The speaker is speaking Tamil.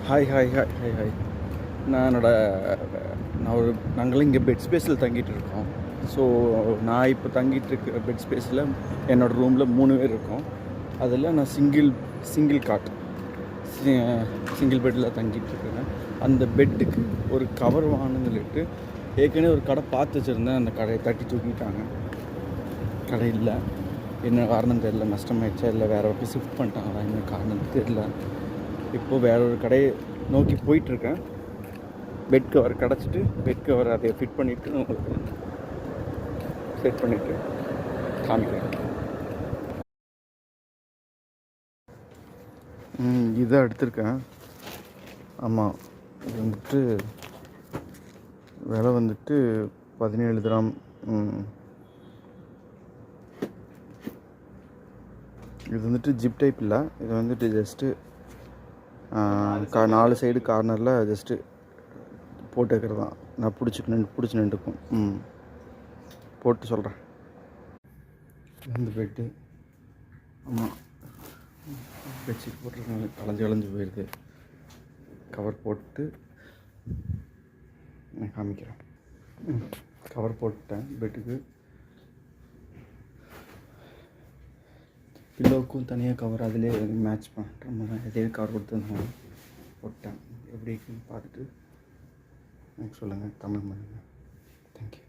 Hi hi hi hi hi நான் நாங்களும் இங்கே பெட் ஸ்பேஸில் தங்கிட்டு இருக்கோம். ஸோ நான் இப்போ தங்கிட்டு இருக்கிற பெட் ஸ்பேஸில் என்னோடய ரூமில் 3 பேர் இருக்கோம். அதில் நான் சிங்கிள் காட் சிங்கிள் பெட்டில் தங்கிட்டு இருக்கிறேன். அந்த பெட்டுக்கு ஒரு கவர் வாங்கணும்னு சொல்லிட்டு ஏற்கனவே ஒரு கடை பார்த்து வச்சுருந்தேன். அந்த கடையை தட்டி தூக்கிட்டாங்க. கடை இல்லை, என்ன காரணம் தெரியல. நஷ்டமாயிடுச்சா இல்லை வேறு ஒரு ஷிஃப்ட் பண்ணிட்டாங்களா, என்ன காரணம் தெரியல. இப்போது வேற ஒரு கடையை நோக்கி போயிட்டுருக்கேன். பெட் கவர் கிடச்சிட்டு பெட் கவர் அதை ஃபிட் பண்ணிவிட்டு உங்களுக்கு செட் பண்ணிவிட்டு காமிக்கிறேன். இதை எடுத்திருக்கேன். ஆமாம், இது வந்துட்டு விலை வந்துட்டு 17 கிராம். இது வந்துட்டு ஜிப் டைப் இல்லை, இது வந்துட்டு ஜஸ்ட்டு 4 சைடு கார்னரில் ஜஸ்ட்டு போட்டு வைக்கிறது தான். நான் பிடிச்சி நின்றுக்கும். போட்டு சொல்கிறேன். இந்த பெட்டு, ஆமாம், பெட்ஷீட் போட்டிருக்காங்க, களைஞ்சு போயிடுது. கவர் போட்டு நான் காமிக்கிறேன். கவர் போட்டுட்டேன். பெட்டுக்கு பில்லோவுக்கும் தனியாக கவர் அதிலே மேட்ச் பண்ணுற மாதிரி அதே கவர் கொடுத்துருந்தாங்க, போட்டேன். எப்படி இருக்குன்னு பார்த்துட்டு எனக்கு சொல்லுங்கள், கமெண்ட் பண்ணுங்கள். தேங்க்யூ.